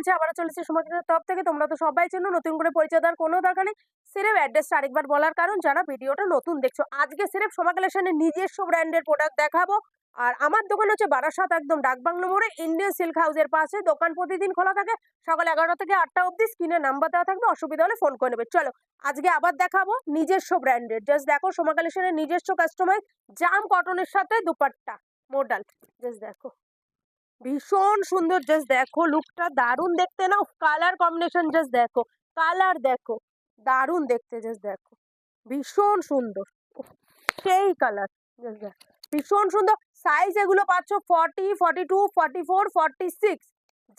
চলছে, আবার চলেছে সমাজের তরফ থেকে। তোমরা তো সবাই চেনো, নতুন করে পরিচয় দেওয়ার কোনো দরকার নেই। সিরেপ অ্যাড্রেসটা আরেকবার বলার কারণ, যারা ভিডিওটা নতুন দেখছো, আজকে সিরেপ সোমা কালেকশনের নিজস্ব ব্র্যান্ডের প্রোডাক্ট দেখাবো। আর আমার দোকান হচ্ছে বারাসাত, একদম ডাকবাংলো মোড়ে, ইন্ডিয়ান সিল্ক হাউসের পাশে। দোকান প্রতিদিন খোলা থাকে সকাল 11টা থেকে 8টা অবধি। স্ক্রিনে নাম্বার দেওয়া থাকবে, অসুবিধা হলে ফোন করে নেবে। চলো আজকে আবার দেখাবো নিজস্ব ব্র্যান্ডের। জাস্ট দেখো সোমা কালেকশনের নিজস্ব কাস্টমাইজ জাম কটনের সাথে দুপাট্টা মডেল। জাস্ট দেখো ভীষণ সুন্দর। জাস্ট দেখো লুকটা দারুণ দেখতে না, কালার কম্বিনেশন জাস্ট দেখো, কালার দেখো দারুণ দেখতে। জাস্ট দেখো ভীষণ সুন্দর, সেই কালার। জাস্ট দেখো ভীষণ সুন্দর। সাইজ এগুলো পাচ্ছ 40, 42, 44, 46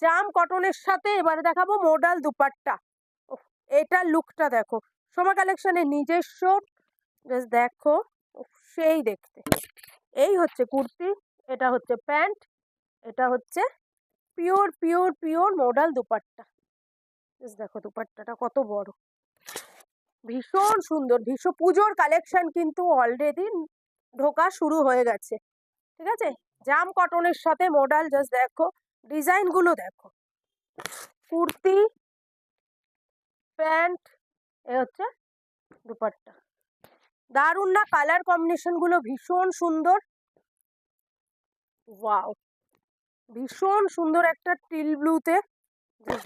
জাম কটনের সাথে। এবারে দেখাবো মডেল দুপাট্টা। এটার লুকটা দেখো, সোমা কালেকশনের নিজস্ব। জাস্ট দেখো সেই দেখতে। এই হচ্ছে কুর্তি, এটা হচ্ছে প্যান্ট, এটা হচ্ছে pure pure pure model dupatta. Just দেখো দুপাট্টাটা কত বড়, ভীষণ সুন্দর। ভীষণ পুজোর কালেকশন কিন্তু অলরেডি ঢোকা শুরু হয়ে গেছে, ঠিক আছে। জাম কটনের সাথে মডেল। জাস্ট দেখো ডিজাইন গুলো দেখো, কুর্তি প্যান্ট, এ হচ্ছে দুপাট্টা। দারুণ না, কালার কম্বিনেশন গুলো ভীষণ সুন্দর। ওয়াও, ভীষণ সুন্দর একটা টিল ব্লুতে।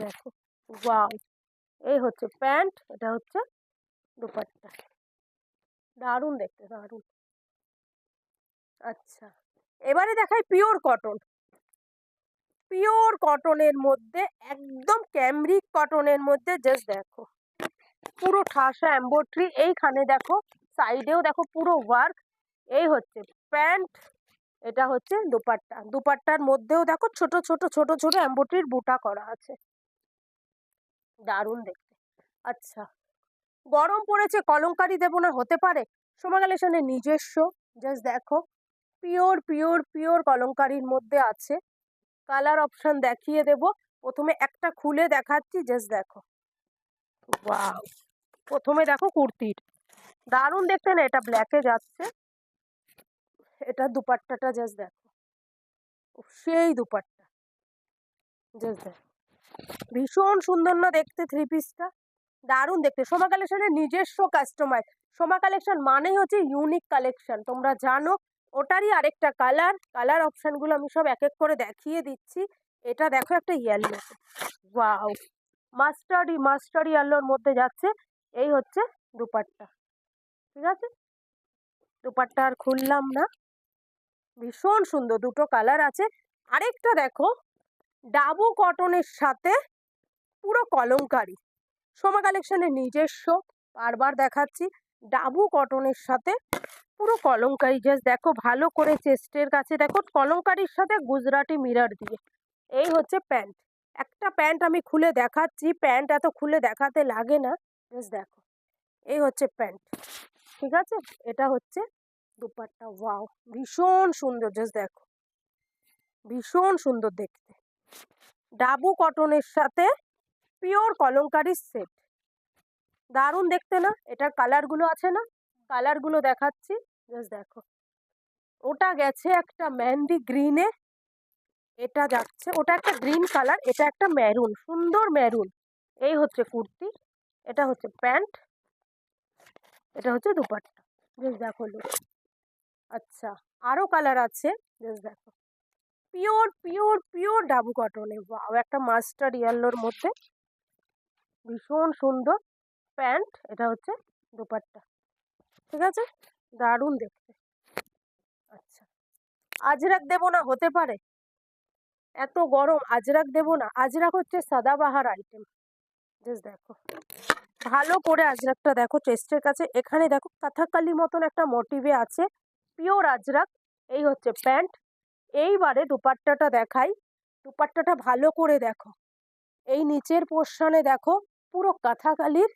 দেখো ওয়াও, এই হচ্ছে প্যান্ট, এটা হচ্ছে দুপাট্টা। দারুণ দেখতে, দারুণ। আচ্ছা এবারে দেখাই পিওর কটন। পিওর কটনের মধ্যে, একদম ক্যামরিক কটনের মধ্যে। জাস্ট দেখো পুরো ঠাসা এমব্রয়ডারি, এইখানে দেখো সাইডেও দেখো পুরো ওয়ার্ক। এই হচ্ছে প্যান্ট, এটা হচ্ছে দুপাট্টা। দুপাট্টার মধ্যেও দেখো ছোট ছোট ছোট ছোট এমব্রয়ডারির বুটা করা আছে, দারুণ দেখতে। আচ্ছা গরম পড়েছে, কলমকারি দেবো না, হতে পারে? সোমা কালেকশনের নিজস্ব। জাস্ট দেখো পিওর পিওর পিওর কলমকারির মধ্যে আছে। কালার অপশন দেখিয়ে দেব, প্রথমে একটা খুলে দেখাচ্ছি। জাস্ট দেখো ওয়াও, প্রথমে দেখো কুর্তির দারুণ দেখতে না, এটা ব্ল্যাকে যাচ্ছে। এটা দুপাট্টাটা জাস্ট দেখো, সেই দুপাট্টা। জাস্ট দেখো ভীষণ সুন্দর না দেখতে, থ্রি পিসটা দারুণ দেখতে। সোমা কালেকশনের নিজস্ব কাস্টমাইজ। সোমা কালেকশন মানেই হচ্ছে ইউনিক কালেকশন, তোমরা জানো। ওটারই আরেকটা কালার, কালার অপশনগুলো আমি সব এক এক করে দেখিয়ে দিচ্ছি। এটা দেখো একটা ইয়েলো, ওয়াও, মাস্টার্ড মাস্টার্ড ইয়েলোর মধ্যে যাচ্ছে। এই হচ্ছে দুপাট্টা, ঠিক আছে। দুপাট্টা আর খুললাম না, ভীষণ সুন্দর, দুটো কালার আছে। আরেকটা দেখো ডাবু কটনের সাথে পুরো কলমকারি। সোমা কালেকশনের নিজস্ব, বারবার দেখাচ্ছি, ডাবু কটনের সাথে পুরো কলমকারি। জাস্ট দেখো ভালো করে চেস্টের কাছে দেখো কলমকারির সাথে গুজরাটি মিরর দিয়ে। এই হচ্ছে প্যান্ট। একটা প্যান্ট আমি খুলে দেখাচ্ছি, প্যান্ট এত খুলে দেখাতে লাগে না। জাস্ট দেখো এই হচ্ছে প্যান্ট, ঠিক আছে। এটা হচ্ছে দুপাট্টা। ওয়াও ভীষণ সুন্দর, জাস্ট দেখো ভীষণ সুন্দর দেখতে। ডাবু কটনের সাথে পিওর কলমকারির সেট, দারুণ দেখতে না। এটার কালারগুলো আছে না, কালারগুলো দেখাচ্ছি। জাস্ট দেখো ওটা গেছে একটা মেহেন্দি গ্রিনে, এটা যাচ্ছে, ওটা একটা গ্রিন কালার, এটা একটা মেরুন, সুন্দর মেরুন। এই হচ্ছে কুর্তি, এটা হচ্ছে প্যান্ট, এটা হচ্ছে দুপাট্টা। জাস্ট দেখো লুক। আচ্ছা আরো কালার আছে, জাস্ট দেখো পিওর পিওর পিওর ডাবু কটনে। ওয়াও, একটা মাস্টার্ড ইয়েলোর মধ্যে, ভীষণ সুন্দর প্যান্ট, এটা হচ্ছে দুপাট্টা, ঠিক আছে, দারুণ দেখতে। আচ্ছা আজরাক দেবো না, হতে পারে? এত গরম আজরাক দেবো না? আজরাক হচ্ছে সাদাবাহার আইটেম। জাস্ট দেখো ভালো করে আজরাকটা দেখো, চেস্টের কাছে এখানে দেখো কাথাকালি মতন একটা মোটিভে আছে, পিওর আজরাক। এই হচ্ছে প্যান্ট। এইবারে দুপাট্টাটা দেখাই, দুপাট্টাটা ভালো করে দেখো। এই নিচের পোর্শনে দেখো পুরো কাথাকালির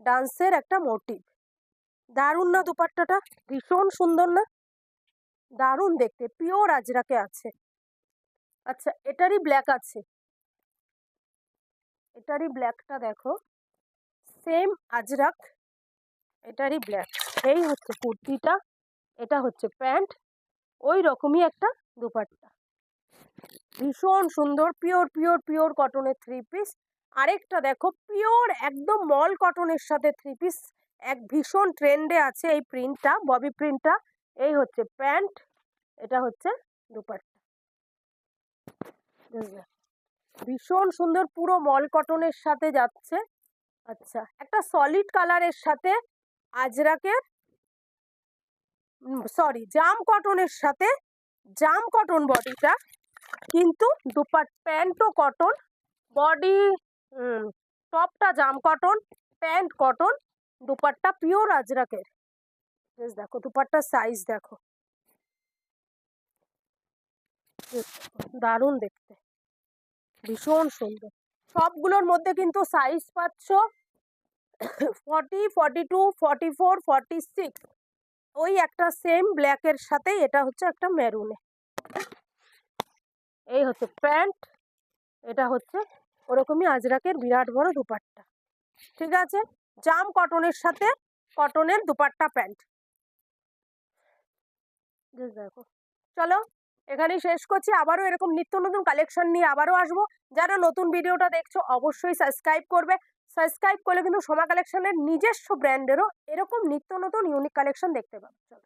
ডান্সের একটা মোটিভ। দারুণ না দুপাট্টাটা, ভীষণ সুন্দর না, দারুণ দেখতে, পিওর আজরাকে আছে। আচ্ছা এটারই ব্ল্যাক আছে, এটারই ব্ল্যাকটা দেখো, সেম আজরাক, এটারই ব্ল্যাক। এই হচ্ছে কুর্তিটা, এটা হচ্ছে প্যান্ট, ওই রকমই একটা দুপাট্টা। ভীষণ সুন্দর পিওর পিওর পিওর কটনের 3 পিস। আরেকটা দেখো পিওর একদম মল কটনের সাথে 3 পিস, এক ভীষণ ট্রেন্ডে আছে এই প্রিন্টটা, ববি প্রিন্টটা। এই হচ্ছে প্যান্ট, এটা হচ্ছে দুপাট্টা। ভীষণ সুন্দর পুরো মল কটনের সাথে যাচ্ছে। আচ্ছা, একটা সলিড কালারের সাথে আজরাকের সরি জাম কটনের সাথে জাম কটন বডিটা, কিন্তু প্যান্টও কটন, বডি টপটা জাম cotton, pant cotton, dupatta pure আজরাকের। দেখো দুপাট্টার সাইজ দেখো, দারুণ দেখতে, ভীষণ সুন্দর। সবগুলোর মধ্যে কিন্তু সাইজ পাচ্ছ 40, 42, 44, 46। ওই একটা সেম ব্ল্যাকের সাথে এটা হচ্ছে একটা মেরুনে। এই হচ্ছে প্যান্ট, এটা হচ্ছে ওরকমই আজরাকের বিরাট বড় দুপাট্টা। ঠিক আছে, জাম কটনের সাথে কটনের দুপাট্টা প্যান্ট। দেখো, চলো এখানেই শেষ করছি। আবারও এরকম নিত্য নতুন কালেকশন নিয়ে আবারও আসবো। যারা নতুন ভিডিওটা দেখছো অবশ্যই সাবস্ক্রাইব করবে। সাবস্ক্রাইব করলে কিন্তু সোমা কালেকশনের নিজস্ব ব্র্যান্ডেরও এরকম নিত্য নতুন ইউনিক কালেকশন দেখতে পাবে। চলো।